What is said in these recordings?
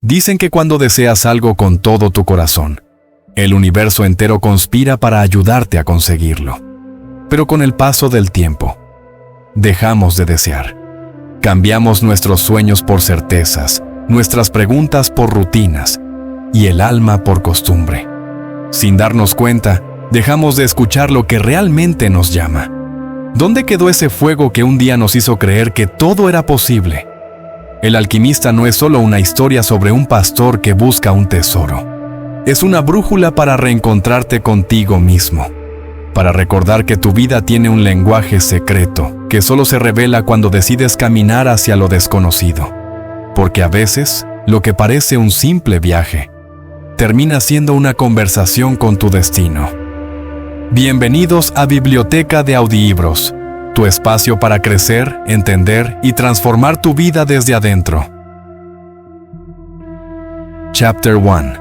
Dicen que cuando deseas algo con todo tu corazón, el universo entero conspira para ayudarte a conseguirlo. Pero con el paso del tiempo, dejamos de desear. Cambiamos nuestros sueños por certezas, nuestras preguntas por rutinas y el alma por costumbre. Sin darnos cuenta, dejamos de escuchar lo que realmente nos llama. ¿Dónde quedó ese fuego que un día nos hizo creer que todo era posible? El Alquimista no es solo una historia sobre un pastor que busca un tesoro. Es una brújula para reencontrarte contigo mismo, para recordar que tu vida tiene un lenguaje secreto que solo se revela cuando decides caminar hacia lo desconocido. Porque a veces, lo que parece un simple viaje, termina siendo una conversación con tu destino. Bienvenidos a Biblioteca de Audiibros, tu espacio para crecer, entender y transformar tu vida desde adentro. Chapter 1.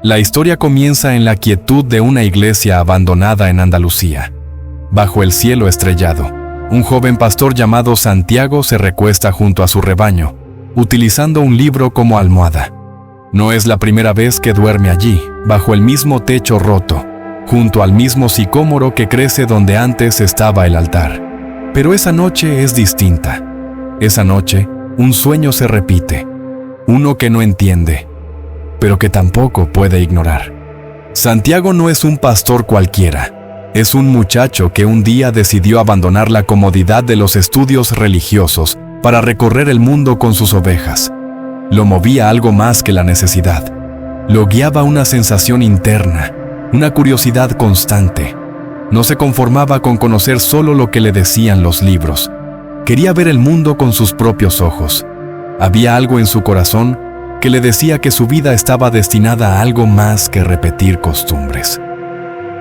La historia comienza en la quietud de una iglesia abandonada en Andalucía. Bajo el cielo estrellado, un joven pastor llamado Santiago se recuesta junto a su rebaño, utilizando un libro como almohada. No es la primera vez que duerme allí, bajo el mismo techo roto, junto al mismo sicómoro que crece donde antes estaba el altar. Pero esa noche es distinta. Esa noche, un sueño se repite, uno que no entiende, pero que tampoco puede ignorar. Santiago no es un pastor cualquiera, es un muchacho que un día decidió abandonar la comodidad de los estudios religiosos para recorrer el mundo con sus ovejas. Lo movía algo más que la necesidad. Lo guiaba una sensación interna, una curiosidad constante. No se conformaba con conocer solo lo que le decían los libros. Quería ver el mundo con sus propios ojos. Había algo en su corazón que le decía que su vida estaba destinada a algo más que repetir costumbres.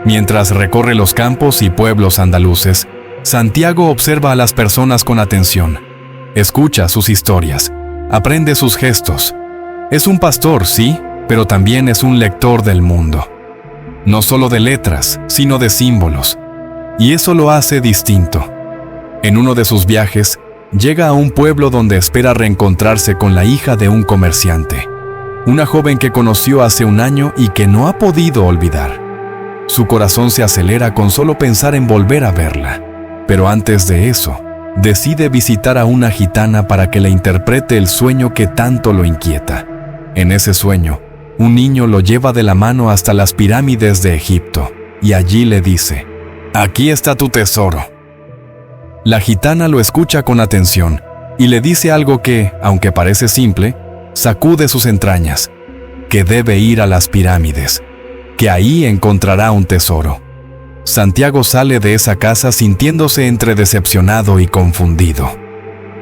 Mientras recorre los campos y pueblos andaluces, Santiago observa a las personas con atención. Escucha sus historias, aprende sus gestos. Es un pastor, sí, pero también es un lector del mundo. No solo de letras, sino de símbolos. Y eso lo hace distinto. En uno de sus viajes, llega a un pueblo donde espera reencontrarse con la hija de un comerciante, una joven que conoció hace un año y que no ha podido olvidar. Su corazón se acelera con solo pensar en volver a verla. Pero antes de eso, decide visitar a una gitana para que le interprete el sueño que tanto lo inquieta. En ese sueño, un niño lo lleva de la mano hasta las pirámides de Egipto, y allí le dice: «Aquí está tu tesoro». La gitana lo escucha con atención, y le dice algo que, aunque parece simple, sacude sus entrañas: que debe ir a las pirámides, que ahí encontrará un tesoro. Santiago sale de esa casa sintiéndose entre decepcionado y confundido.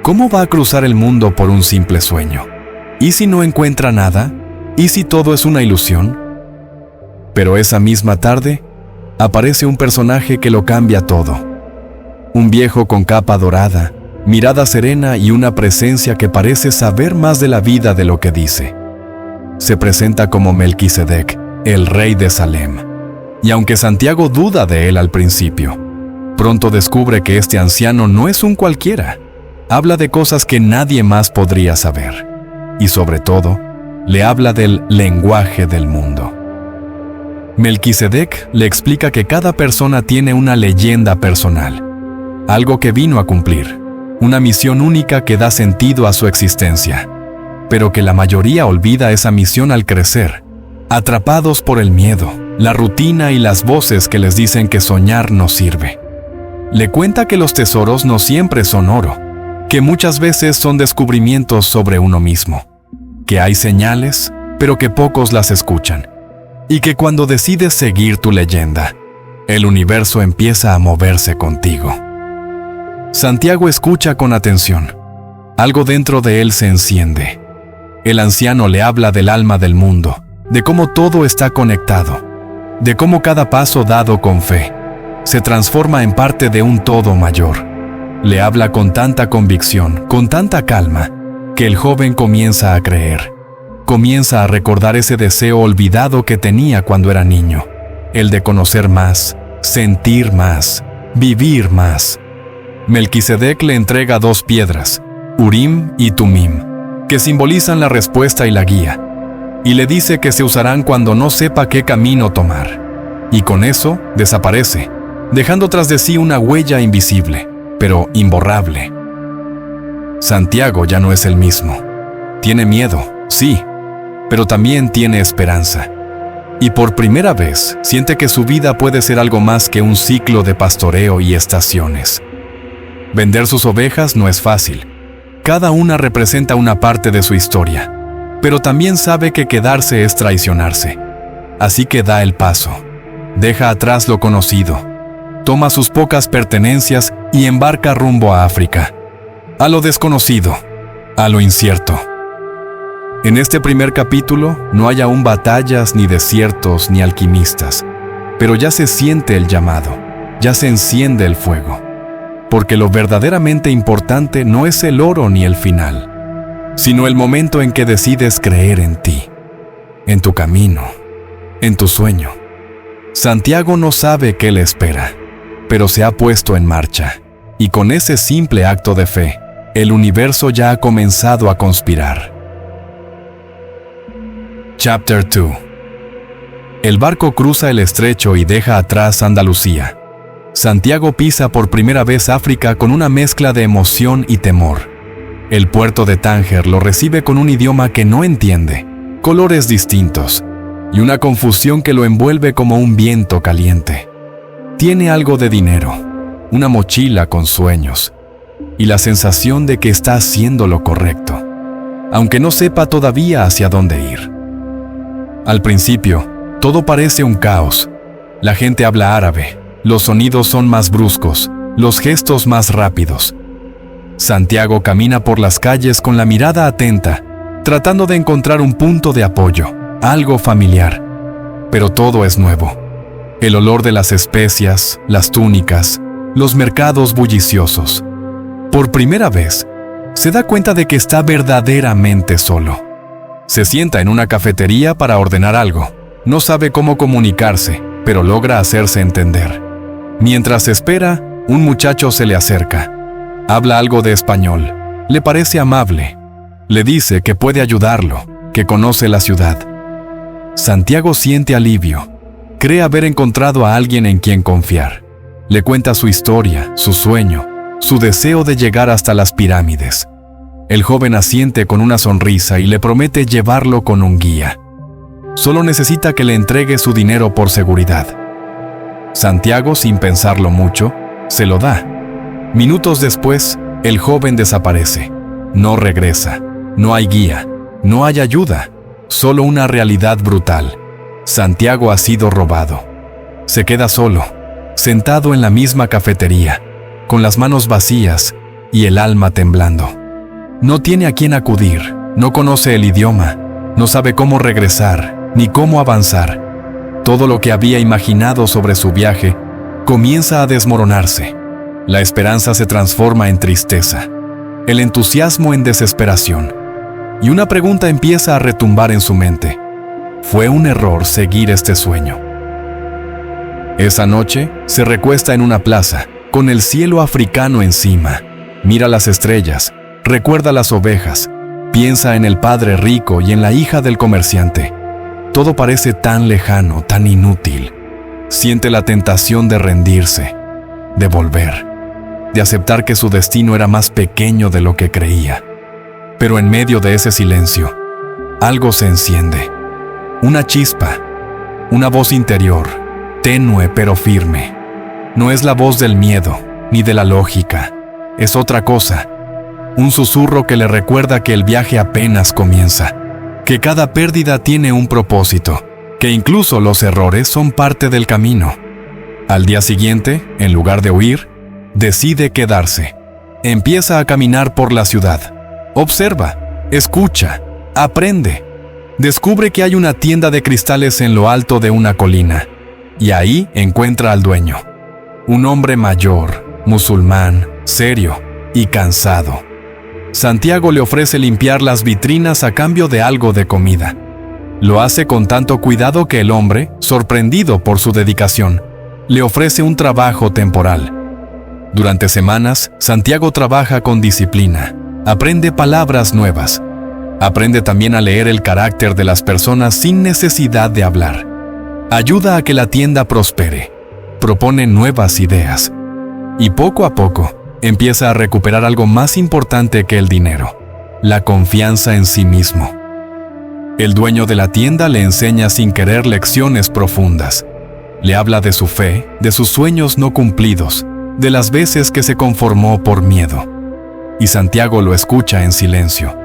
¿Cómo va a cruzar el mundo por un simple sueño? ¿Y si no encuentra nada? ¿Y si todo es una ilusión? Pero esa misma tarde, aparece un personaje que lo cambia todo. Un viejo con capa dorada, mirada serena y una presencia que parece saber más de la vida de lo que dice. Se presenta como Melquisedec, el rey de Salem. Y aunque Santiago duda de él al principio, pronto descubre que este anciano no es un cualquiera. Habla de cosas que nadie más podría saber. Y sobre todo, le habla del lenguaje del mundo. Melquisedec le explica que cada persona tiene una leyenda personal, algo que vino a cumplir, una misión única que da sentido a su existencia, pero que la mayoría olvida esa misión al crecer, atrapados por el miedo, la rutina y las voces que les dicen que soñar no sirve. Le cuenta que los tesoros no siempre son oro, que muchas veces son descubrimientos sobre uno mismo, que hay señales, pero que pocos las escuchan, y que cuando decides seguir tu leyenda, el universo empieza a moverse contigo. Santiago escucha con atención. Algo dentro de él se enciende. El anciano le habla del alma del mundo, de cómo todo está conectado, de cómo cada paso dado con fe se transforma en parte de un todo mayor. Le habla con tanta convicción, con tanta calma, que el joven comienza a creer. Comienza a recordar ese deseo olvidado que tenía cuando era niño, el de conocer más, sentir más, vivir más. Melquisedec le entrega 2 piedras, Urim y Tumim. que simbolizan la respuesta y la guía, y le dice que se usarán cuando no sepa qué camino tomar. Y con eso desaparece, dejando tras de sí una huella invisible, pero imborrable. Santiago ya no es el mismo. Tiene miedo, sí, pero también tiene esperanza. Y por primera vez siente que su vida puede ser algo más que un ciclo de pastoreo y estaciones. Vender sus ovejas no es fácil. Cada una representa una parte de su historia, pero también sabe que quedarse es traicionarse. Así que da el paso. Deja atrás lo conocido, toma sus pocas pertenencias y embarca rumbo a África. A lo desconocido, a lo incierto. En este primer capítulo no hay aún batallas, ni desiertos, ni alquimistas, pero ya se siente el llamado, ya se enciende el fuego. Porque lo verdaderamente importante no es el oro ni el final, sino el momento en que decides creer en ti, en tu camino, en tu sueño. Santiago no sabe qué le espera, pero se ha puesto en marcha, y con ese simple acto de fe, el universo ya ha comenzado a conspirar. Chapter 2. El barco cruza el estrecho y deja atrás Andalucía. Santiago pisa por primera vez África con una mezcla de emoción y temor. El puerto de Tánger lo recibe con un idioma que no entiende, colores distintos, y una confusión que lo envuelve como un viento caliente. Tiene algo de dinero, una mochila con sueños, y la sensación de que está haciendo lo correcto, aunque no sepa todavía hacia dónde ir. Al principio, todo parece un caos. La gente habla árabe, los sonidos son más bruscos, los gestos más rápidos. Santiago camina por las calles con la mirada atenta, tratando de encontrar un punto de apoyo, algo familiar. Pero todo es nuevo. El olor de las especias, las túnicas, los mercados bulliciosos. Por primera vez, se da cuenta de que está verdaderamente solo. Se sienta en una cafetería para ordenar algo. No sabe cómo comunicarse, pero logra hacerse entender. Mientras espera, un muchacho se le acerca. Habla algo de español. Le parece amable. Le dice que puede ayudarlo, que conoce la ciudad. Santiago siente alivio. Cree haber encontrado a alguien en quien confiar. Le cuenta su historia, su sueño, su deseo de llegar hasta las pirámides. El joven asiente con una sonrisa y le promete llevarlo con un guía. Solo necesita que le entregue su dinero por seguridad. Santiago, sin pensarlo mucho, se lo da. Minutos después, el joven desaparece. No regresa. No hay guía. No hay ayuda. Solo una realidad brutal. Santiago ha sido robado. Se queda solo, sentado en la misma cafetería, con las manos vacías y el alma temblando. No tiene a quién acudir, no conoce el idioma, no sabe cómo regresar ni cómo avanzar. Todo lo que había imaginado sobre su viaje comienza a desmoronarse. La esperanza se transforma en tristeza, el entusiasmo en desesperación, y una pregunta empieza a retumbar en su mente. ¿Fue un error seguir este sueño? Esa noche se recuesta en una plaza, con el cielo africano encima. Mira las estrellas, recuerda las ovejas, piensa en el padre rico y en la hija del comerciante. Todo parece tan lejano, tan inútil. Siente la tentación de rendirse, de volver, de aceptar que su destino era más pequeño de lo que creía. Pero en medio de ese silencio, algo se enciende. Una chispa, una voz interior, tenue pero firme. No es la voz del miedo, ni de la lógica. Es otra cosa. Un susurro que le recuerda que el viaje apenas comienza, que cada pérdida tiene un propósito, que incluso los errores son parte del camino. Al día siguiente, en lugar de huir, decide quedarse. Empieza a caminar por la ciudad. Observa, escucha, aprende. Descubre que hay una tienda de cristales en lo alto de una colina, y ahí encuentra al dueño. Un hombre mayor, musulmán, serio y cansado. Santiago le ofrece limpiar las vitrinas a cambio de algo de comida. Lo hace con tanto cuidado que el hombre, sorprendido por su dedicación, le ofrece un trabajo temporal. Durante semanas, Santiago trabaja con disciplina, aprende palabras nuevas, Aprende también a leer el carácter de las personas sin necesidad de hablar. Ayuda a que la tienda prospere. Propone nuevas ideas. Y poco a poco, empieza a recuperar algo más importante que el dinero: la confianza en sí mismo. El dueño de la tienda le enseña sin querer lecciones profundas. Le habla de su fe, de sus sueños no cumplidos, de las veces que se conformó por miedo. Y Santiago lo escucha en silencio,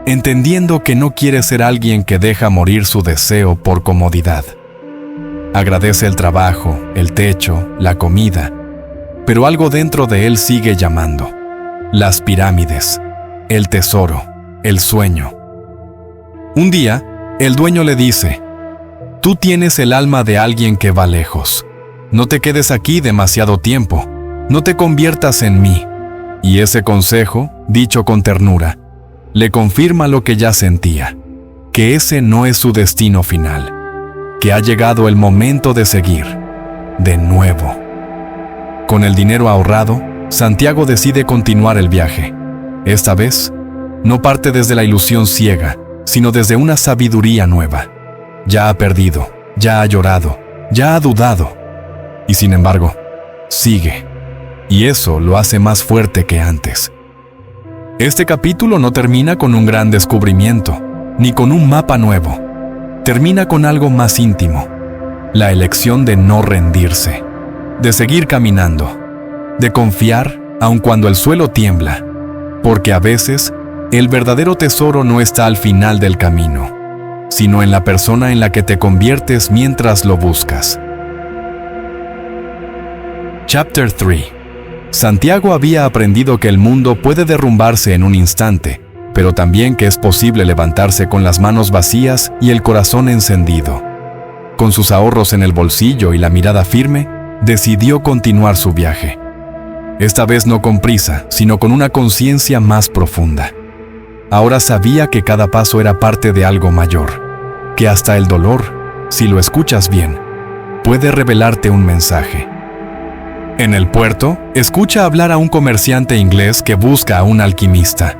entendiendo que no quiere ser alguien que deja morir su deseo por comodidad. Agradece el trabajo, el techo, la comida, pero algo dentro de él sigue llamando: las pirámides, el tesoro, el sueño. Un día, el dueño le dice: tú tienes el alma de alguien que va lejos. No te quedes aquí demasiado tiempo. No te conviertas en mí. Y ese consejo, dicho con ternura, le confirma lo que ya sentía: que ese no es su destino final, que ha llegado el momento de seguir, de nuevo. Con el dinero ahorrado, Santiago decide continuar el viaje. Esta vez, no parte desde la ilusión ciega, sino desde una sabiduría nueva. Ya ha perdido, ya ha llorado, ya ha dudado. Y sin embargo, sigue. Y eso lo hace más fuerte que antes. Este capítulo no termina con un gran descubrimiento, ni con un mapa nuevo. Termina con algo más íntimo: la elección de no rendirse, de seguir caminando, de confiar aun cuando el suelo tiembla, porque a veces el verdadero tesoro no está al final del camino, sino en la persona en la que te conviertes mientras lo buscas. Chapter 3. Santiago había aprendido que el mundo puede derrumbarse en un instante, pero también que es posible levantarse con las manos vacías y el corazón encendido. Con sus ahorros en el bolsillo y la mirada firme, decidió continuar su viaje. Esta vez no con prisa, sino con una conciencia más profunda. Ahora sabía que cada paso era parte de algo mayor, que hasta el dolor, si lo escuchas bien, puede revelarte un mensaje. En el puerto, escucha hablar a un comerciante inglés que busca a un alquimista.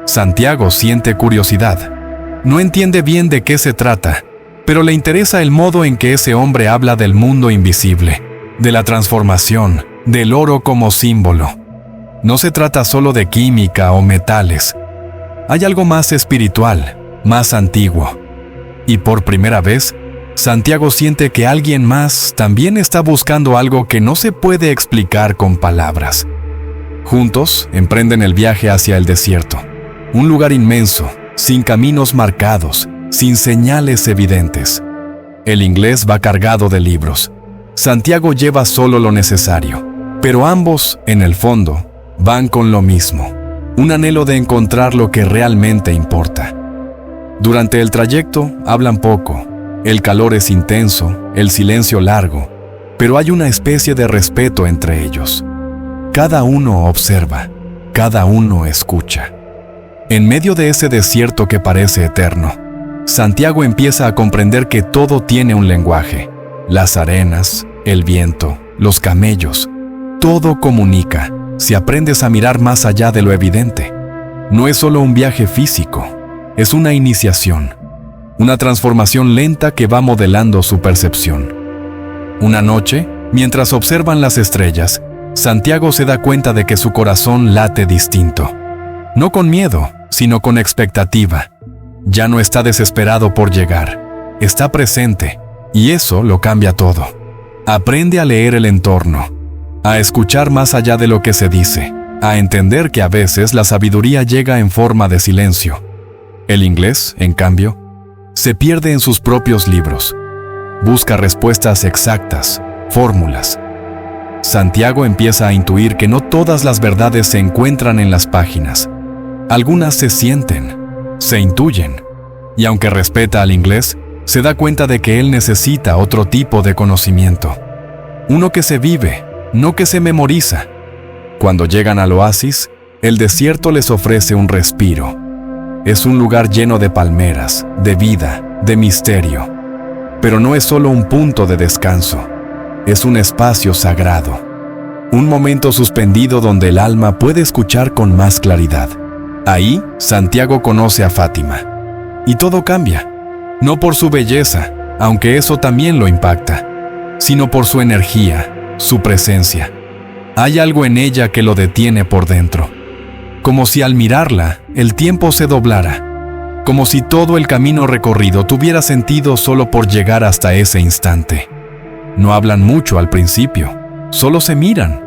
Santiago siente curiosidad. No entiende bien de qué se trata, pero le interesa el modo en que ese hombre habla del mundo invisible, de la transformación, del oro como símbolo. No se trata solo de química o metales. Hay algo más espiritual, más antiguo. Y por primera vez, Santiago siente que alguien más también está buscando algo que no se puede explicar con palabras. Juntos emprenden el viaje hacia el desierto, un lugar inmenso, sin caminos marcados, sin señales evidentes. El inglés va cargado de libros. Santiago lleva solo lo necesario, pero ambos, en el fondo, van con lo mismo: un anhelo de encontrar lo que realmente importa. Durante el trayecto hablan poco. El calor es intenso, el silencio largo, pero hay una especie de respeto entre ellos. Cada uno observa, cada uno escucha. En medio de ese desierto que parece eterno, Santiago empieza a comprender que todo tiene un lenguaje. Las arenas, el viento, los camellos, todo comunica, si aprendes a mirar más allá de lo evidente. No es solo un viaje físico, es una iniciación. Una transformación lenta que va modelando su percepción. Una noche, mientras observan las estrellas, Santiago se da cuenta de que su corazón late distinto. No con miedo, sino con expectativa. Ya no está desesperado por llegar, está presente, y eso lo cambia todo. Aprende a leer el entorno, a escuchar más allá de lo que se dice, a entender que a veces la sabiduría llega en forma de silencio. El inglés, en cambio, se pierde en sus propios libros. Busca respuestas exactas, fórmulas. Santiago empieza a intuir que no todas las verdades se encuentran en las páginas. Algunas se sienten, se intuyen. Y aunque respeta al inglés, se da cuenta de que él necesita otro tipo de conocimiento. Uno que se vive, no que se memoriza. Cuando llegan al oasis, el desierto les ofrece un respiro. Es un lugar lleno de palmeras, de vida, de misterio. Pero no es solo un punto de descanso, es un espacio sagrado. Un momento suspendido donde el alma puede escuchar con más claridad. Ahí, Santiago conoce a Fátima. Y todo cambia. No por su belleza, aunque eso también lo impacta, sino por su energía, su presencia. Hay algo en ella que lo detiene por dentro. Como si al mirarla, el tiempo se doblara. Como si todo el camino recorrido tuviera sentido solo por llegar hasta ese instante. No hablan mucho al principio, solo se miran.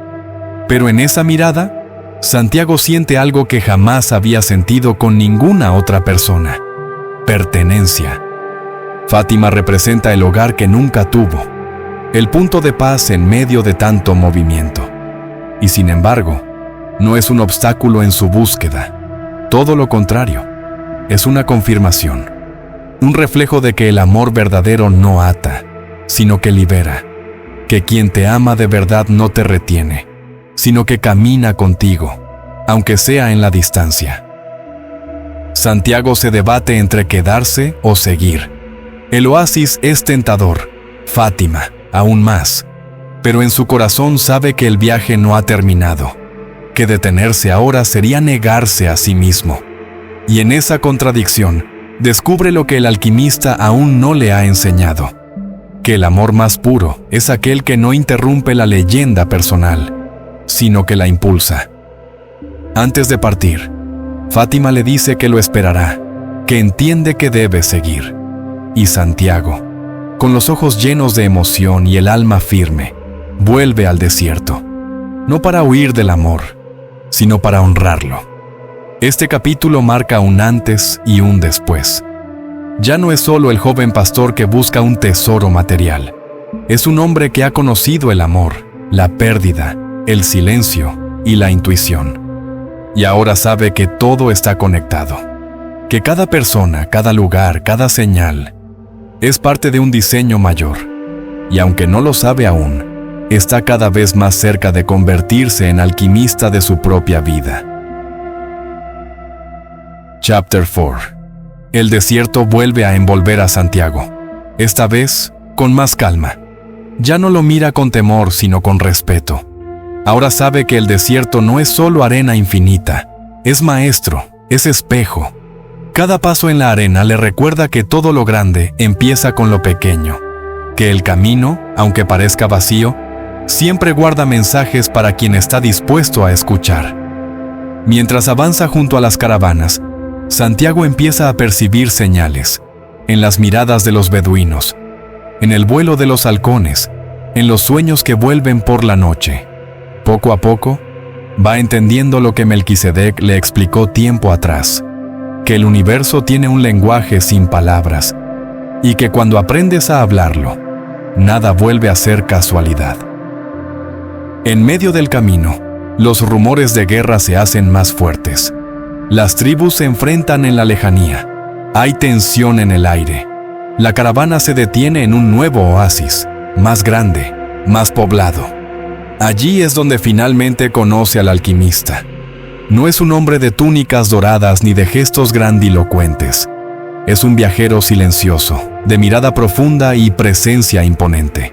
Pero en esa mirada, Santiago siente algo que jamás había sentido con ninguna otra persona: pertenencia. Fátima representa el hogar que nunca tuvo, el punto de paz en medio de tanto movimiento. Y sin embargo, no es un obstáculo en su búsqueda. Todo lo contrario, es una confirmación, un reflejo de que el amor verdadero no ata, sino que libera, que quien te ama de verdad no te retiene, sino que camina contigo, aunque sea en la distancia. Santiago se debate entre quedarse o seguir. El oasis es tentador, Fátima, aún más, pero en su corazón sabe que el viaje no ha terminado, que detenerse ahora sería negarse a sí mismo. Y en esa contradicción, descubre lo que el alquimista aún no le ha enseñado: que el amor más puro es aquel que no interrumpe la leyenda personal, sino que la impulsa. Antes de partir, Fátima le dice que lo esperará, que entiende que debe seguir. Y Santiago, con los ojos llenos de emoción y el alma firme, vuelve al desierto, no para huir del amor, sino para honrarlo. Este capítulo marca un antes y un después. Ya no es solo el joven pastor que busca un tesoro material, es un hombre que ha conocido el amor, la pérdida, el silencio y la intuición. Y ahora sabe que todo está conectado, que cada persona, cada lugar, cada señal es parte de un diseño mayor. Y aunque no lo sabe aún, está cada vez más cerca de convertirse en alquimista de su propia vida. Chapter 4. El desierto vuelve a envolver a Santiago, esta vez con más calma. Ya no lo mira con temor, sino con respeto. Ahora sabe que el desierto no es solo arena infinita, es maestro, es espejo. Cada paso en la arena le recuerda que todo lo grande empieza con lo pequeño, que el camino, aunque parezca vacío, siempre guarda mensajes para quien está dispuesto a escuchar. Mientras avanza junto a las caravanas, Santiago empieza a percibir señales, en las miradas de los beduinos, en el vuelo de los halcones, en los sueños que vuelven por la noche. Poco a poco, va entendiendo lo que Melquisedec le explicó tiempo atrás, que el universo tiene un lenguaje sin palabras, y que cuando aprendes a hablarlo, nada vuelve a ser casualidad. En medio del camino, los rumores de guerra se hacen más fuertes. Las tribus se enfrentan en la lejanía. Hay tensión en el aire. La caravana se detiene en un nuevo oasis, más grande, más poblado. Allí es donde finalmente conoce al alquimista. No es un hombre de túnicas doradas ni de gestos grandilocuentes. Es un viajero silencioso, de mirada profunda y presencia imponente.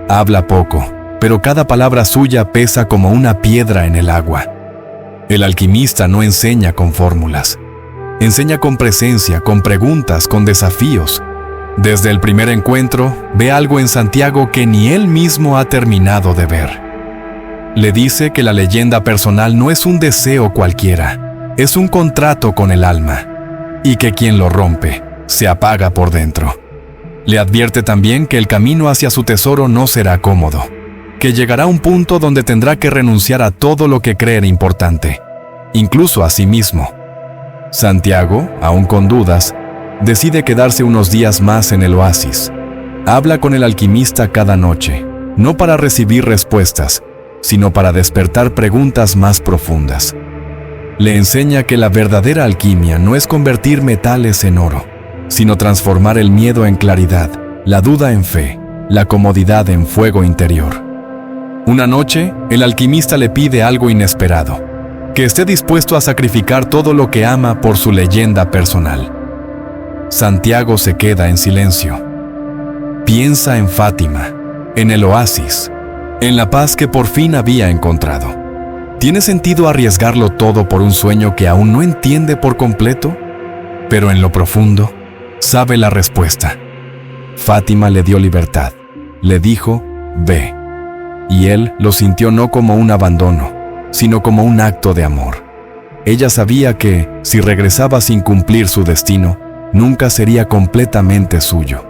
Habla poco, pero cada palabra suya pesa como una piedra en el agua. El alquimista no enseña con fórmulas. Enseña con presencia, con preguntas, con desafíos. Desde el primer encuentro, ve algo en Santiago que ni él mismo ha terminado de ver. Le dice que la leyenda personal no es un deseo cualquiera, es un contrato con el alma, y que quien lo rompe, se apaga por dentro. Le advierte también que el camino hacia su tesoro no será cómodo, que llegará a un punto donde tendrá que renunciar a todo lo que cree importante, incluso a sí mismo. Santiago, aún con dudas, decide quedarse unos días más en el oasis. Habla con el alquimista cada noche, no para recibir respuestas, sino para despertar preguntas más profundas. Le enseña que la verdadera alquimia no es convertir metales en oro, sino transformar el miedo en claridad, la duda en fe, la comodidad en fuego interior. Una noche, el alquimista le pide algo inesperado, que esté dispuesto a sacrificar todo lo que ama por su leyenda personal. Santiago se queda en silencio. Piensa en Fátima, en el oasis, en la paz que por fin había encontrado. ¿Tiene sentido arriesgarlo todo por un sueño que aún no entiende por completo? Pero en lo profundo, sabe la respuesta. Fátima le dio libertad. Le dijo, ve. Y él lo sintió no como un abandono, sino como un acto de amor. Ella sabía que, si regresaba sin cumplir su destino, nunca sería completamente suyo.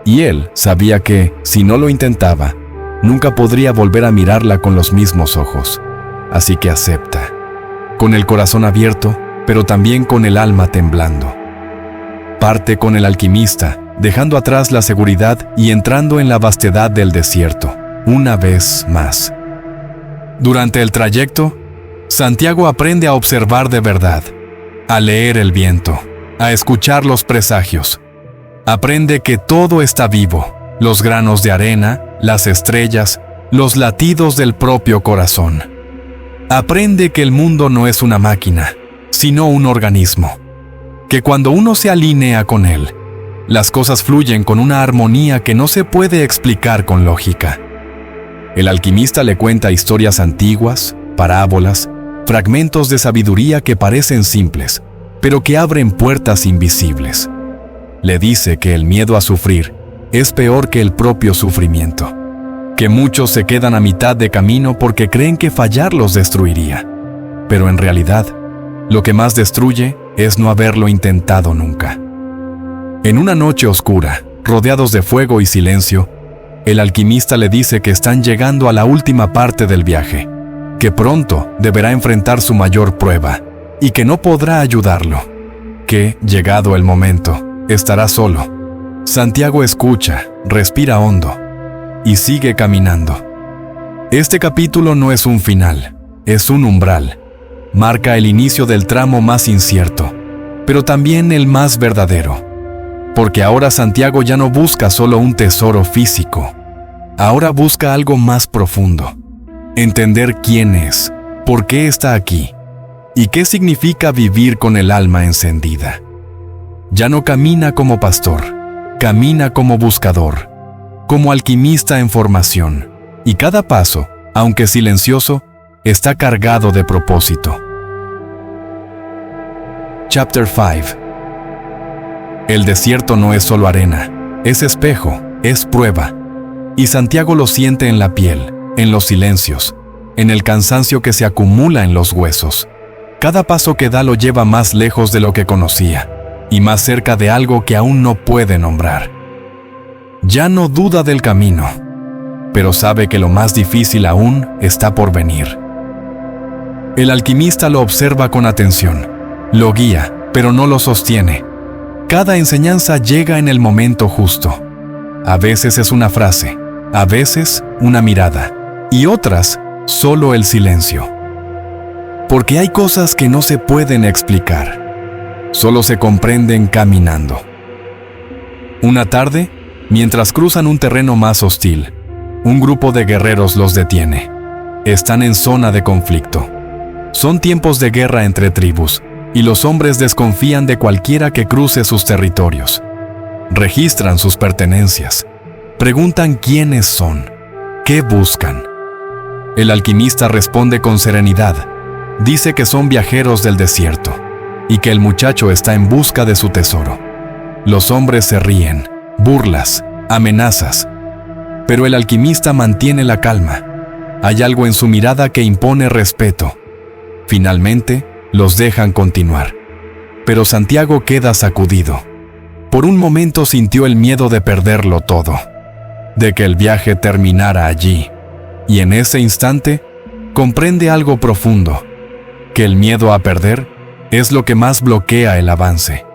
Y él sabía que, si no lo intentaba, nunca podría volver a mirarla con los mismos ojos. Así que acepta, con el corazón abierto, pero también con el alma temblando. Parte con el alquimista, dejando atrás la seguridad y entrando en la vastedad del desierto, una vez más. Durante el trayecto, Santiago aprende a observar de verdad, a leer el viento, a escuchar los presagios. Aprende que todo está vivo, los granos de arena, las estrellas, los latidos del propio corazón. Aprende que el mundo no es una máquina, sino un organismo. Que cuando uno se alinea con él, las cosas fluyen con una armonía que no se puede explicar con lógica. El alquimista le cuenta historias antiguas, parábolas, fragmentos de sabiduría que parecen simples, pero que abren puertas invisibles. Le dice que el miedo a sufrir es peor que el propio sufrimiento, que muchos se quedan a mitad de camino porque creen que fallar los destruiría. Pero en realidad, lo que más destruye es no haberlo intentado nunca. En una noche oscura, rodeados de fuego y silencio, el alquimista le dice que están llegando a la última parte del viaje, que pronto deberá enfrentar su mayor prueba y que no podrá ayudarlo, que, llegado el momento, estará solo. Santiago escucha, respira hondo y sigue caminando. Este capítulo no es un final, es un umbral. Marca el inicio del tramo más incierto, pero también el más verdadero. Porque ahora Santiago ya no busca solo un tesoro físico. Ahora busca algo más profundo. Entender quién es, por qué está aquí y qué significa vivir con el alma encendida. Ya no camina como pastor, camina como buscador, como alquimista en formación. Y cada paso, aunque silencioso, está cargado de propósito. Chapter 5. El desierto no es solo arena, es espejo, es prueba. Y Santiago lo siente en la piel, en los silencios, en el cansancio que se acumula en los huesos. Cada paso que da lo lleva más lejos de lo que conocía, y más cerca de algo que aún no puede nombrar. Ya no duda del camino, pero sabe que lo más difícil aún está por venir. El alquimista lo observa con atención, lo guía, pero no lo sostiene. Cada enseñanza llega en el momento justo. A veces es una frase, a veces una mirada, y otras solo el silencio. Porque hay cosas que no se pueden explicar, solo se comprenden caminando. Una tarde, mientras cruzan un terreno más hostil, un grupo de guerreros los detiene. Están en zona de conflicto. Son tiempos de guerra entre tribus, y los hombres desconfían de cualquiera que cruce sus territorios. Registran sus pertenencias. Preguntan quiénes son, qué buscan. El alquimista responde con serenidad. Dice que son viajeros del desierto y que el muchacho está en busca de su tesoro. Los hombres se ríen, burlas, amenazas. Pero el alquimista mantiene la calma. Hay algo en su mirada que impone respeto. Finalmente, los dejan continuar. Pero Santiago queda sacudido. Por un momento sintió el miedo de perderlo todo, de que el viaje terminara allí. Y en ese instante, comprende algo profundo, que el miedo a perder es lo que más bloquea el avance.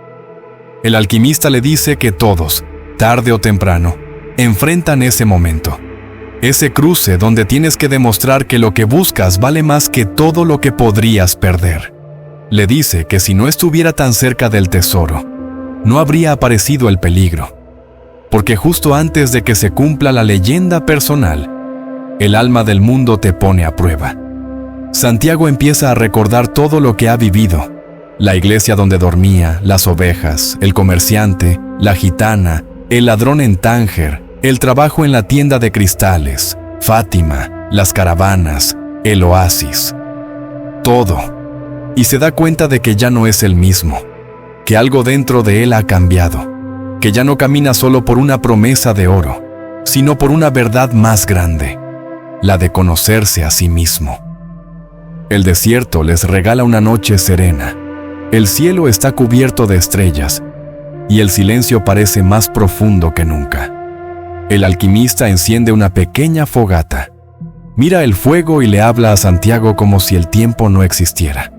El alquimista le dice que todos, tarde o temprano, enfrentan ese momento. Ese cruce donde tienes que demostrar que lo que buscas vale más que todo lo que podrías perder. Le dice que si no estuviera tan cerca del tesoro, no habría aparecido el peligro. Porque justo antes de que se cumpla la leyenda personal, el alma del mundo te pone a prueba. Santiago empieza a recordar todo lo que ha vivido. La iglesia donde dormía, las ovejas, el comerciante, la gitana, el ladrón en Tánger, el trabajo en la tienda de cristales, Fátima, las caravanas, el oasis. todo, y se da cuenta de que ya no es el mismo, que algo dentro de él ha cambiado, que ya no camina solo por una promesa de oro, sino por una verdad más grande, la de conocerse a sí mismo. El desierto les regala una noche serena, el cielo está cubierto de estrellas, y el silencio parece más profundo que nunca. El alquimista enciende una pequeña fogata, mira el fuego y le habla a Santiago como si el tiempo no existiera.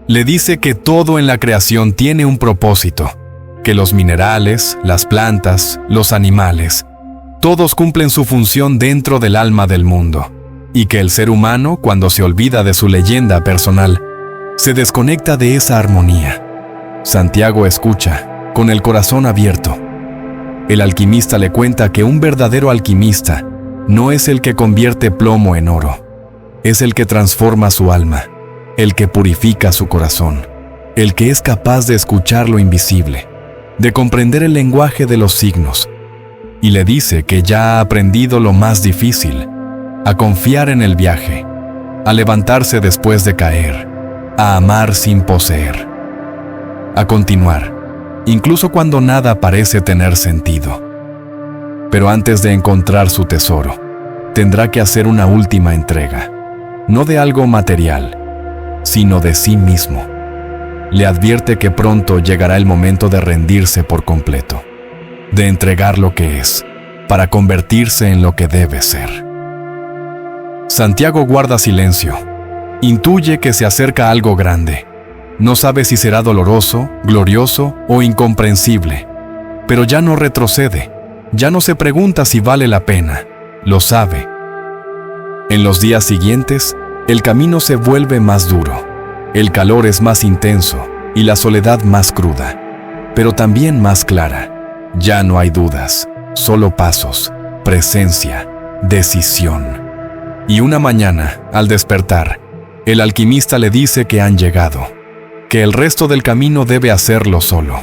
Le dice que todo en la creación tiene un propósito, que los minerales, las plantas, los animales, todos cumplen su función dentro del alma del mundo, y que el ser humano, cuando se olvida de su leyenda personal, se desconecta de esa armonía. Santiago escucha, con el corazón abierto. El alquimista le cuenta que un verdadero alquimista no es el que convierte plomo en oro, es el que transforma su alma, el que purifica su corazón, el que es capaz de escuchar lo invisible, de comprender el lenguaje de los signos, y le dice que ya ha aprendido lo más difícil, a confiar en el viaje, a levantarse después de caer, a amar sin poseer, a continuar, incluso cuando nada parece tener sentido. Pero antes de encontrar su tesoro, tendrá que hacer una última entrega, no de algo material, sino de sí mismo. Le advierte que pronto llegará el momento de rendirse por completo, de entregar lo que es, para convertirse en lo que debe ser. Santiago guarda silencio, intuye que se acerca algo grande. No sabe si será doloroso, glorioso o incomprensible, pero ya no retrocede, ya no se pregunta si vale la pena, lo sabe. En los días siguientes, el camino se vuelve más duro, el calor es más intenso y la soledad más cruda, pero también más clara. Ya no hay dudas, solo pasos, presencia, decisión. Y una mañana, al despertar, el alquimista le dice que han llegado, que el resto del camino debe hacerlo solo.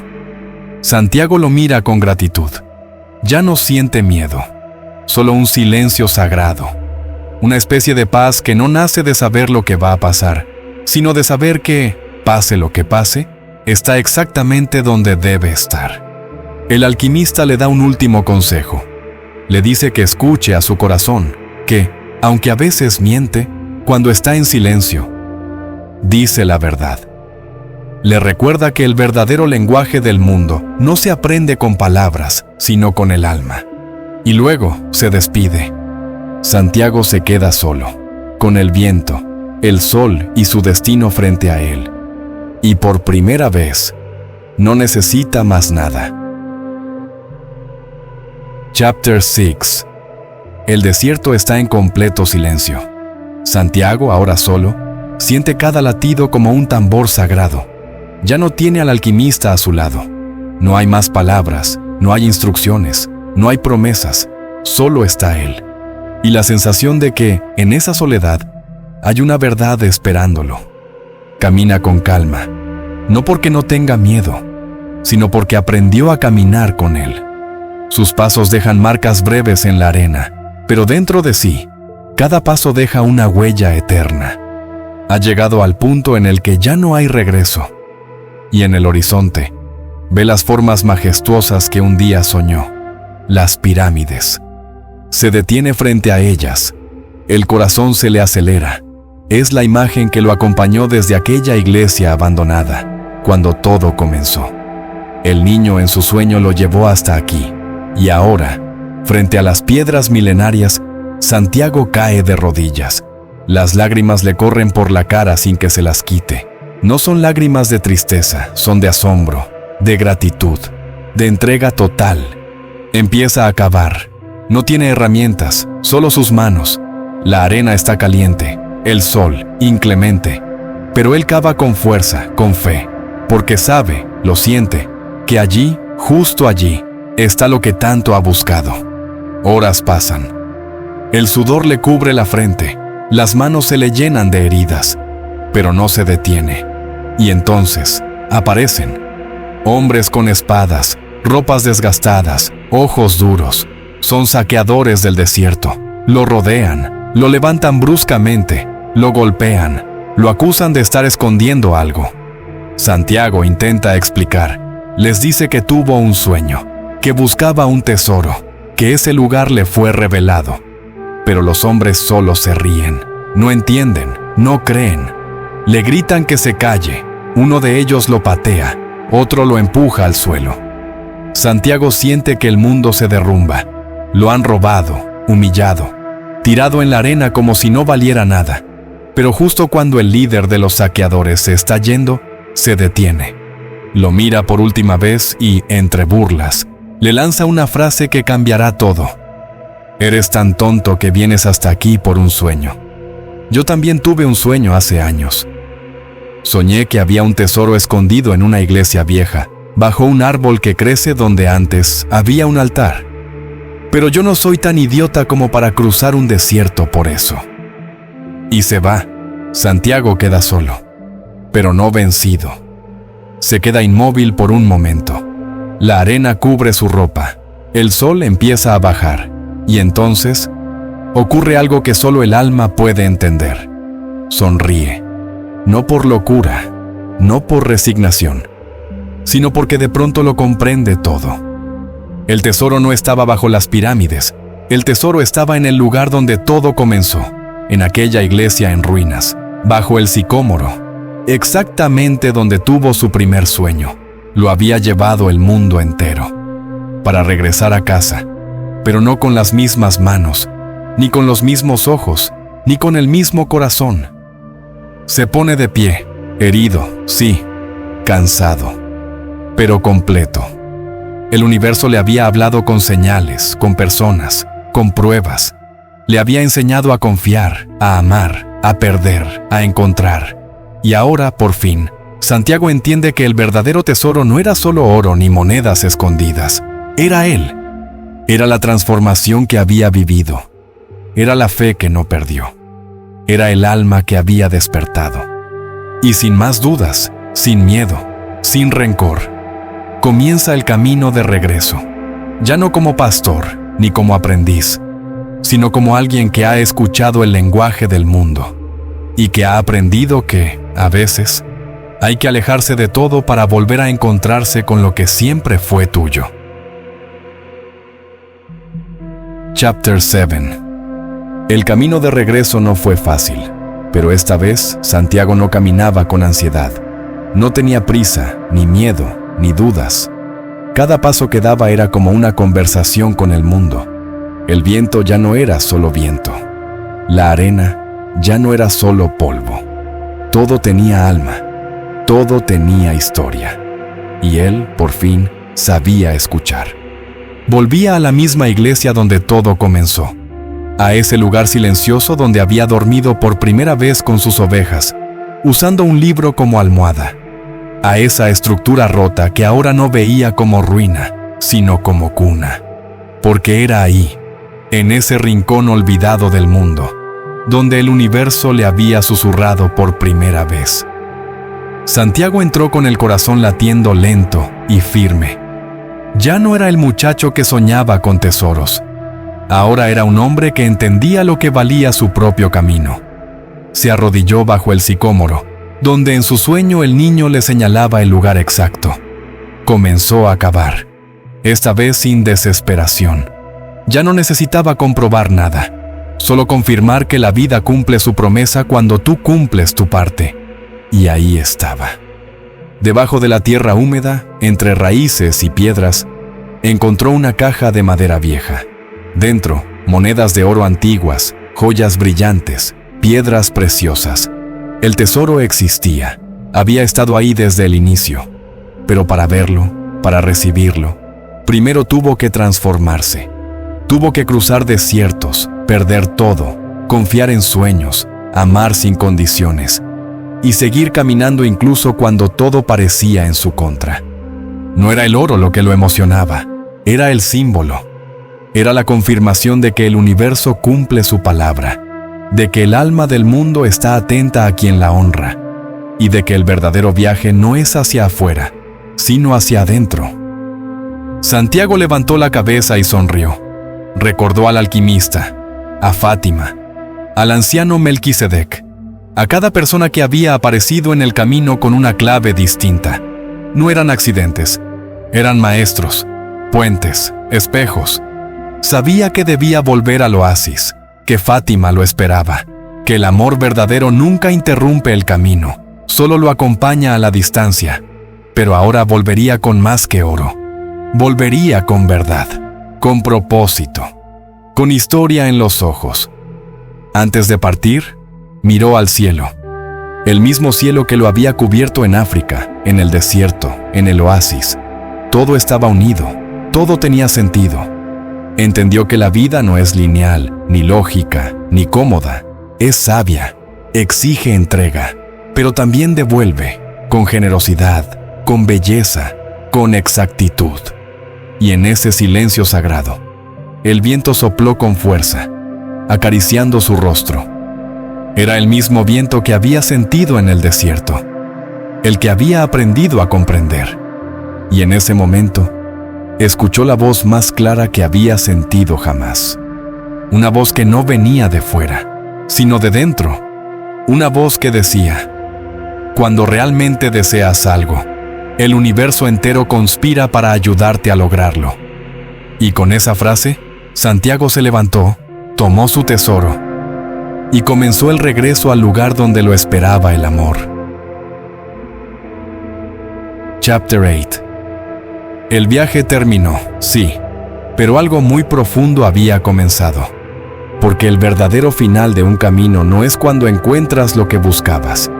Santiago lo mira con gratitud. Ya no siente miedo, solo un silencio sagrado, una especie de paz que no nace de saber lo que va a pasar, sino de saber que, pase lo que pase, está exactamente donde debe estar. El alquimista le da un último consejo. Le dice que escuche a su corazón, que, aunque a veces miente, cuando está en silencio, dice la verdad. Le recuerda que el verdadero lenguaje del mundo no se aprende con palabras, sino con el alma. Y luego se despide. Santiago se queda solo, con el viento, el sol y su destino frente a él. Y por primera vez, no necesita más nada. Chapter 6. El desierto está en completo silencio. Santiago, ahora solo, siente cada latido como un tambor sagrado. Ya no tiene al alquimista a su lado. No hay más palabras, no hay instrucciones, no hay promesas, solo está él. Y la sensación de que, en esa soledad, hay una verdad esperándolo. Camina con calma, no porque no tenga miedo, sino porque aprendió a caminar con él. Sus pasos dejan marcas breves en la arena, pero dentro de sí, cada paso deja una huella eterna. Ha llegado al punto en el que ya no hay regreso, y en el horizonte, ve las formas majestuosas que un día soñó, las pirámides. Se detiene frente a ellas. El corazón se le acelera. Es la imagen que lo acompañó desde aquella iglesia abandonada, cuando todo comenzó. El niño en su sueño lo llevó hasta aquí, y ahora, frente a las piedras milenarias, Santiago cae de rodillas. Las lágrimas le corren por la cara sin que se las quite. No son lágrimas de tristeza, son de asombro, de gratitud, de entrega total. Empieza a cavar. No tiene herramientas, solo sus manos. La arena está caliente, el sol inclemente. Pero él cava con fuerza, con fe, porque sabe, lo siente, que allí, justo allí, está lo que tanto ha buscado. Horas pasan. El sudor le cubre la frente, las manos se le llenan de heridas, pero no se detiene. Y entonces, aparecen. Hombres con espadas, ropas desgastadas, ojos duros. Son saqueadores del desierto. Lo rodean, lo levantan bruscamente, lo golpean, Lo acusan de estar escondiendo algo. Santiago intenta explicar. Les dice que tuvo un sueño, que buscaba un tesoro, que ese lugar le fue revelado. Pero los hombres solo se ríen, no entienden, no creen. Le gritan que se calle. Uno de ellos lo patea, otro lo empuja al suelo. Santiago siente que el mundo se derrumba. Lo han robado, humillado, tirado en la arena como si no valiera nada. Pero justo cuando el líder de los saqueadores se está yendo, se detiene. Lo mira por última vez y, entre burlas, le lanza una frase que cambiará todo. Eres tan tonto que vienes hasta aquí por un sueño. Yo también tuve un sueño hace años. Soñé que había un tesoro escondido en una iglesia vieja, bajo un árbol que crece donde antes había un altar. Pero yo no soy tan idiota como para cruzar un desierto por eso. Y se va. Santiago queda solo, pero no vencido. Se queda inmóvil por un momento. La arena cubre su ropa. El sol empieza a bajar. Y entonces, ocurre algo que solo el alma puede entender. Sonríe. No por locura, no por resignación, sino porque de pronto lo comprende todo. El tesoro no estaba bajo las pirámides. El tesoro estaba en el lugar donde todo comenzó, en aquella iglesia en ruinas, bajo el sicómoro, exactamente donde tuvo su primer sueño. Lo había llevado el mundo entero, para regresar a casa, pero no con las mismas manos, ni con los mismos ojos, ni con el mismo corazón. Se pone de pie, herido, sí, cansado, pero completo. El universo le había hablado con señales, con personas, con pruebas. Le había enseñado a confiar, a amar, a perder, a encontrar. Y ahora, por fin, Santiago entiende que el verdadero tesoro no era solo oro ni monedas escondidas. Era él. Era la transformación que había vivido. Era la fe que no perdió. Era el alma que había despertado. Y sin más dudas, sin miedo, sin rencor, comienza el camino de regreso. Ya no como pastor, ni como aprendiz, sino como alguien que ha escuchado el lenguaje del mundo y que ha aprendido que, a veces, hay que alejarse de todo para volver a encontrarse con lo que siempre fue tuyo. Chapter 7. El camino de regreso no fue fácil, pero esta vez Santiago no caminaba con ansiedad. No tenía prisa, ni miedo, ni dudas. Cada paso que daba era como una conversación con el mundo. El viento ya no era solo viento. La arena ya no era solo polvo. Todo tenía alma, todo tenía historia. Y él, por fin, sabía escuchar. Volvía a la misma iglesia donde todo comenzó. A ese lugar silencioso donde había dormido por primera vez con sus ovejas, usando un libro como almohada. A esa estructura rota que ahora no veía como ruina, sino como cuna. Porque era ahí, en ese rincón olvidado del mundo, donde el universo le había susurrado por primera vez. Santiago entró con el corazón latiendo lento y firme. Ya no era el muchacho que soñaba con tesoros. Ahora era un hombre que entendía lo que valía su propio camino. Se arrodilló bajo el sicómoro, donde en su sueño el niño le señalaba el lugar exacto. Comenzó a cavar, esta vez sin desesperación. Ya no necesitaba comprobar nada, solo confirmar que la vida cumple su promesa cuando tú cumples tu parte. Y ahí estaba. Debajo de la tierra húmeda, entre raíces y piedras, encontró una caja de madera vieja. Dentro, monedas de oro antiguas, joyas brillantes, piedras preciosas. El tesoro existía, había estado ahí desde el inicio. Pero para verlo, para recibirlo, primero tuvo que transformarse. Tuvo que cruzar desiertos, perder todo, confiar en sueños, amar sin condiciones y seguir caminando incluso cuando todo parecía en su contra. No era el oro lo que lo emocionaba, era el símbolo. Era la confirmación de que el universo cumple su palabra, de que el alma del mundo está atenta a quien la honra, y de que el verdadero viaje no es hacia afuera, sino hacia adentro. Santiago levantó la cabeza y sonrió. Recordó al alquimista, a Fátima, al anciano Melquisedec. a cada persona que había aparecido en el camino con una clave distinta. No eran accidentes, eran maestros, puentes, espejos. Sabía que debía volver al oasis, que Fátima lo esperaba, que el amor verdadero nunca interrumpe el camino, solo lo acompaña a la distancia. Pero ahora volvería con más que oro. Volvería con verdad, con propósito, con historia en los ojos. Antes de partir, miró al cielo. El mismo cielo que lo había cubierto en África, en el desierto, en el oasis. Todo estaba unido, todo tenía sentido. Entendió que la vida no es lineal, ni lógica, ni cómoda. Es sabia, exige entrega, pero también devuelve, con generosidad, con belleza, con exactitud. Y en ese silencio sagrado, el viento sopló con fuerza, acariciando su rostro. Era el mismo viento que había sentido en el desierto, el que había aprendido a comprender. Y en ese momento, escuchó la voz más clara que había sentido jamás. Una voz que no venía de fuera, sino de dentro. Una voz que decía: cuando realmente deseas algo, el universo entero conspira para ayudarte a lograrlo. Y con esa frase, Santiago se levantó, tomó su tesoro y comenzó el regreso al lugar donde lo esperaba el amor. Chapter 8. El viaje terminó, sí, pero algo muy profundo había comenzado. Porque el verdadero final de un camino no es cuando encuentras lo que buscabas,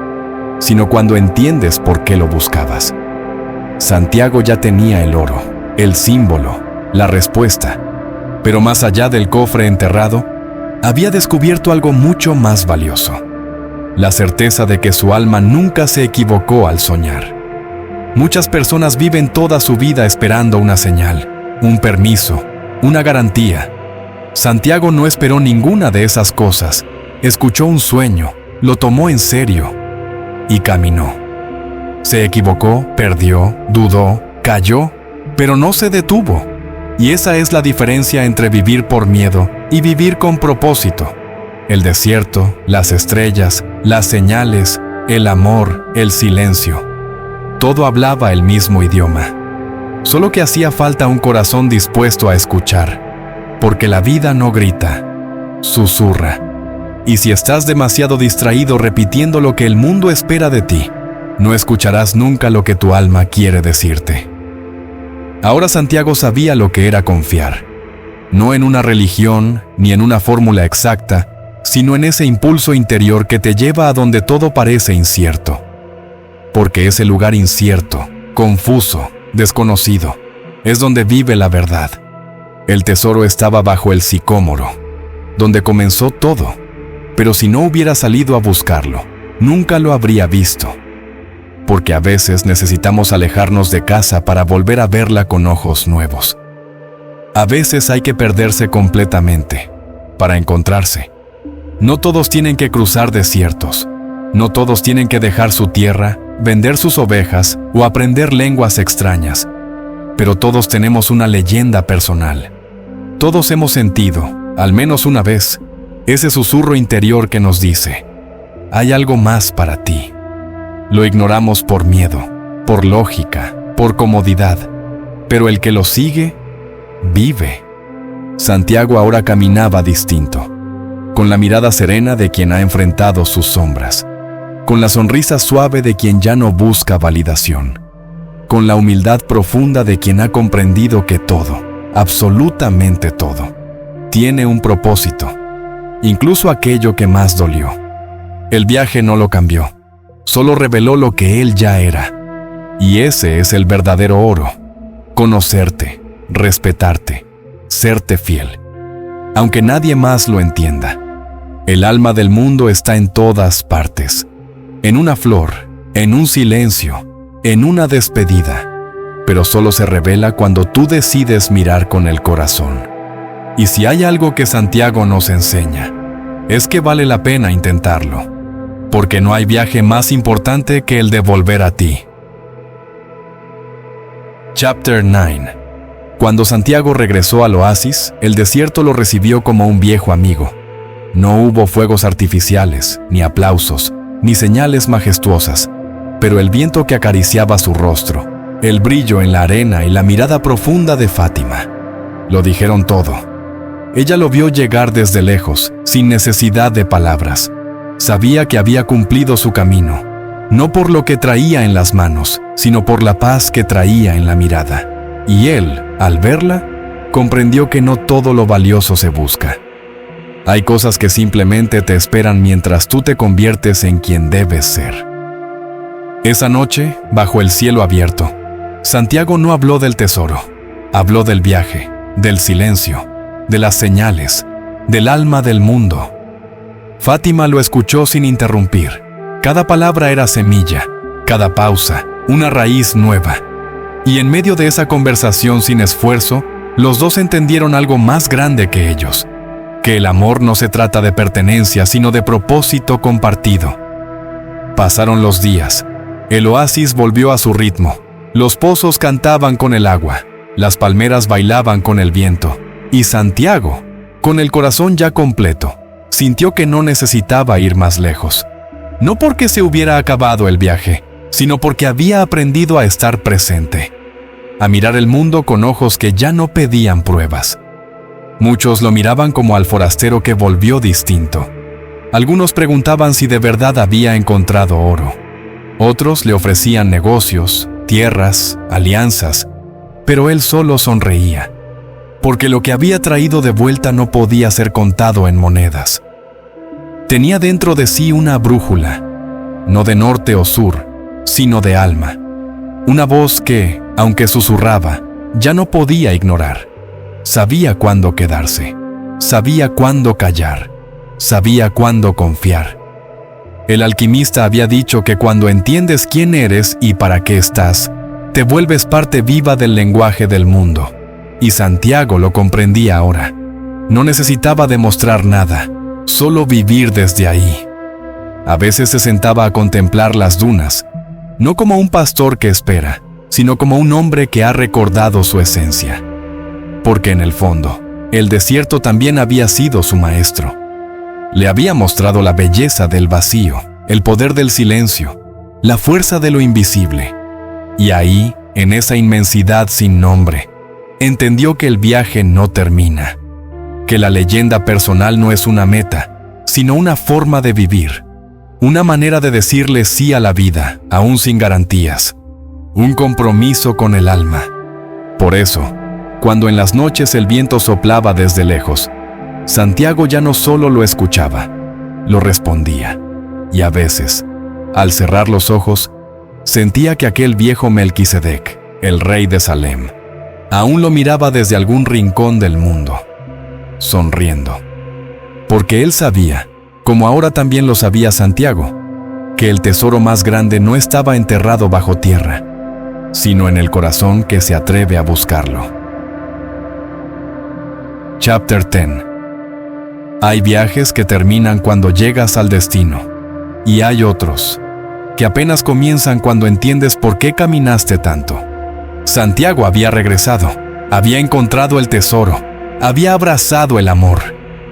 sino cuando entiendes por qué lo buscabas. Santiago ya tenía el oro, el símbolo, la respuesta, pero más allá del cofre enterrado, había descubierto algo mucho más valioso: la certeza de que su alma nunca se equivocó al soñar. Muchas personas viven toda su vida esperando una señal, un permiso, una garantía. Santiago no esperó ninguna de esas cosas. Escuchó un sueño, lo tomó en serio y caminó. Se equivocó, perdió, dudó, cayó, pero no se detuvo. Y esa es la diferencia entre vivir por miedo y vivir con propósito. El desierto, las estrellas, las señales, el amor, el silencio. Todo hablaba el mismo idioma. Solo que hacía falta un corazón dispuesto a escuchar. Porque la vida no grita, susurra. Y si estás demasiado distraído repitiendo lo que el mundo espera de ti, no escucharás nunca lo que tu alma quiere decirte. Ahora Santiago sabía lo que era confiar. No en una religión ni en una fórmula exacta, sino en ese impulso interior que te lleva a donde todo parece incierto. Porque ese lugar incierto, confuso, desconocido, es donde vive la verdad. El tesoro estaba bajo el sicómoro, donde comenzó todo. Pero si no hubiera salido a buscarlo, nunca lo habría visto. Porque a veces necesitamos alejarnos de casa para volver a verla con ojos nuevos. A veces hay que perderse completamente para encontrarse. No todos tienen que cruzar desiertos. No todos tienen que dejar su tierra, vender sus ovejas o aprender lenguas extrañas. Pero todos tenemos una leyenda personal. Todos hemos sentido, al menos una vez, ese susurro interior que nos dice: hay algo más para ti. Lo ignoramos por miedo, por lógica, por comodidad. Pero el que lo sigue, vive. Santiago ahora caminaba distinto, con la mirada serena de quien ha enfrentado sus sombras, con la sonrisa suave de quien ya no busca validación, con la humildad profunda de quien ha comprendido que todo, absolutamente todo, tiene un propósito, incluso aquello que más dolió. El viaje no lo cambió, solo reveló lo que él ya era. Y ese es el verdadero oro: conocerte, respetarte, serte fiel. Aunque nadie más lo entienda, el alma del mundo está en todas partes. En una flor, en un silencio, en una despedida. Pero solo se revela cuando tú decides mirar con el corazón. Y si hay algo que Santiago nos enseña, es que vale la pena intentarlo. Porque no hay viaje más importante que el de volver a ti. Chapter 9. Cuando Santiago regresó al oasis, el desierto lo recibió como un viejo amigo. No hubo fuegos artificiales, ni aplausos, ni señales majestuosas, pero el viento que acariciaba su rostro, el brillo en la arena y la mirada profunda de Fátima. Lo dijeron todo. Ella lo vio llegar desde lejos, sin necesidad de palabras. Sabía que había cumplido su camino, no por lo que traía en las manos, sino por la paz que traía en la mirada. Y él, al verla, comprendió que no todo lo valioso se busca. Hay cosas que simplemente te esperan mientras tú te conviertes en quien debes ser. Esa noche, bajo el cielo abierto, Santiago no habló del tesoro, habló del viaje, del silencio, de las señales, del alma del mundo. Fátima lo escuchó sin interrumpir. Cada palabra era semilla, cada pausa, una raíz nueva. Y en medio de esa conversación sin esfuerzo, los dos entendieron algo más grande que ellos, que el amor no se trata de pertenencia, sino de propósito compartido. Pasaron los días. El oasis volvió a su ritmo. Los pozos cantaban con el agua, las palmeras bailaban con el viento, y Santiago, con el corazón ya completo, sintió que no necesitaba ir más lejos. No porque se hubiera acabado el viaje, sino porque había aprendido a estar presente, a mirar el mundo con ojos que ya no pedían pruebas. Muchos lo miraban como al forastero que volvió distinto. Algunos preguntaban si de verdad había encontrado oro. Otros le ofrecían negocios, tierras, alianzas, pero él solo sonreía, porque lo que había traído de vuelta no podía ser contado en monedas. Tenía dentro de sí una brújula, no de norte o sur, sino de alma. Una voz que, aunque susurraba, ya no podía ignorar. Sabía cuándo quedarse, sabía cuándo callar, sabía cuándo confiar. El alquimista había dicho que cuando entiendes quién eres y para qué estás, te vuelves parte viva del lenguaje del mundo. Y Santiago lo comprendía ahora. No necesitaba demostrar nada, solo vivir desde ahí. A veces se sentaba a contemplar las dunas, no como un pastor que espera, sino como un hombre que ha recordado su esencia. Porque en el fondo, el desierto también había sido su maestro. Le había mostrado la belleza del vacío, el poder del silencio, la fuerza de lo invisible. Y ahí, en esa inmensidad sin nombre, entendió que el viaje no termina, que la leyenda personal no es una meta, sino una forma de vivir, una manera de decirle sí a la vida, aún sin garantías, un compromiso con el alma. Por eso, cuando en las noches el viento soplaba desde lejos, Santiago ya no solo lo escuchaba, lo respondía. Y a veces, al cerrar los ojos, sentía que aquel viejo Melquisedec, el rey de Salem, aún lo miraba desde algún rincón del mundo, sonriendo. Porque él sabía, como ahora también lo sabía Santiago, que el tesoro más grande no estaba enterrado bajo tierra, sino en el corazón que se atreve a buscarlo. Chapter 10. Hay viajes que terminan cuando llegas al destino, y hay otros que apenas comienzan cuando entiendes por qué caminaste tanto. Santiago había regresado, había encontrado el tesoro, había abrazado el amor,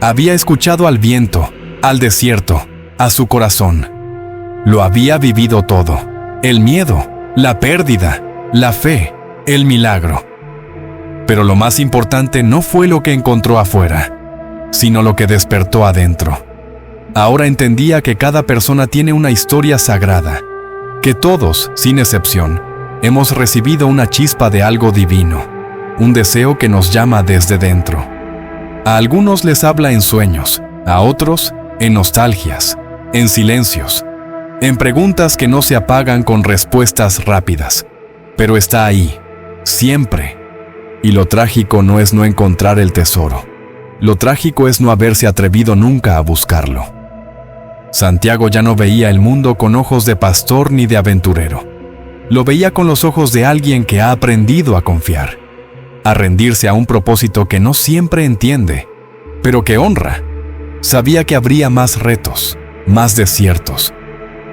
había escuchado al viento, al desierto, a su corazón. Lo había vivido todo: el miedo, la pérdida, la fe, el milagro. Pero lo más importante no fue lo que encontró afuera, sino lo que despertó adentro. Ahora entendía que cada persona tiene una historia sagrada, que todos, sin excepción, hemos recibido una chispa de algo divino, un deseo que nos llama desde dentro. A algunos les habla en sueños, a otros en nostalgias, en silencios, en preguntas que no se apagan con respuestas rápidas, pero está ahí, siempre. Y lo trágico no es no encontrar el tesoro. Lo trágico es no haberse atrevido nunca a buscarlo. Santiago ya no veía el mundo con ojos de pastor ni de aventurero. Lo veía con los ojos de alguien que ha aprendido a confiar, a rendirse a un propósito que no siempre entiende, pero que honra. Sabía que habría más retos, más desiertos,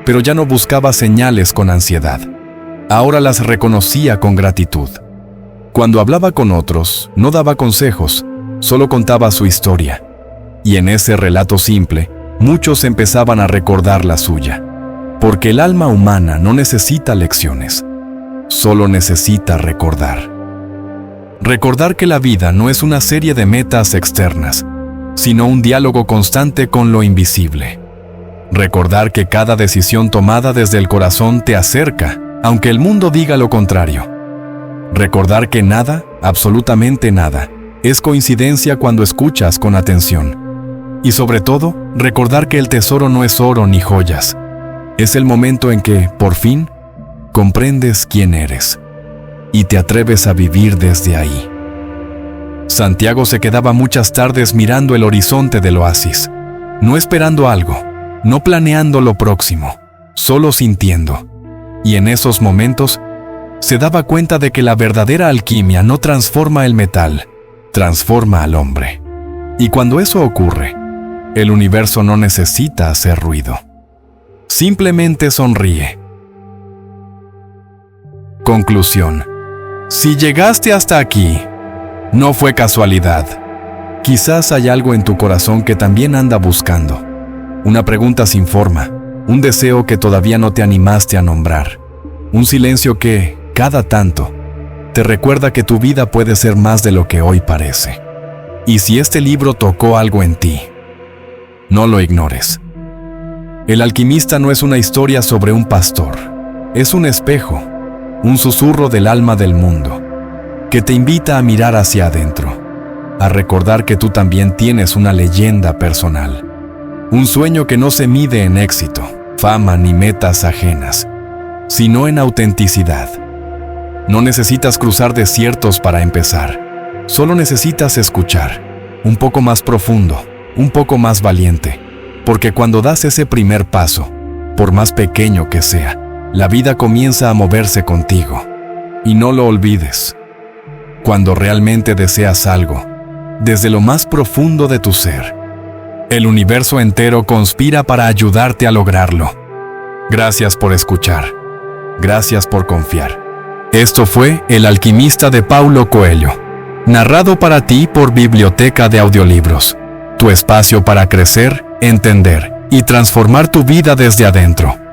pero ya no buscaba señales con ansiedad. Ahora las reconocía con gratitud. Cuando hablaba con otros, no daba consejos, solo contaba su historia. Y en ese relato simple, muchos empezaban a recordar la suya. Porque el alma humana no necesita lecciones, solo necesita recordar. Recordar que la vida no es una serie de metas externas, sino un diálogo constante con lo invisible. Recordar que cada decisión tomada desde el corazón te acerca, aunque el mundo diga lo contrario. Recordar que nada, absolutamente nada, es coincidencia cuando escuchas con atención. Y sobre todo, recordar que el tesoro no es oro ni joyas. Es el momento en que, por fin, comprendes quién eres y te atreves a vivir desde ahí. Santiago se quedaba muchas tardes mirando el horizonte del oasis, no esperando algo, no planeando lo próximo, solo sintiendo. Y en esos momentos, se daba cuenta de que la verdadera alquimia no transforma el metal, transforma al hombre. Y cuando eso ocurre, el universo no necesita hacer ruido. Simplemente sonríe. Conclusión. Si llegaste hasta aquí, no fue casualidad. Quizás hay algo en tu corazón que también anda buscando. Una pregunta sin forma, un deseo que todavía no te animaste a nombrar. Un silencio que, cada tanto, te recuerda que tu vida puede ser más de lo que hoy parece. Y si este libro tocó algo en ti, no lo ignores. El alquimista no es una historia sobre un pastor, es un espejo, un susurro del alma del mundo, que te invita a mirar hacia adentro, a recordar que tú también tienes una leyenda personal, un sueño que no se mide en éxito, fama ni metas ajenas, sino en autenticidad. No necesitas cruzar desiertos para empezar, solo necesitas escuchar, un poco más profundo, un poco más valiente, porque cuando das ese primer paso, por más pequeño que sea, la vida comienza a moverse contigo. Y no lo olvides. Cuando realmente deseas algo, desde lo más profundo de tu ser, el universo entero conspira para ayudarte a lograrlo. Gracias por escuchar. Gracias por confiar. Esto fue El alquimista de Paulo Coelho, narrado para ti por Biblioteca de Audiolibros, tu espacio para crecer, entender y transformar tu vida desde adentro.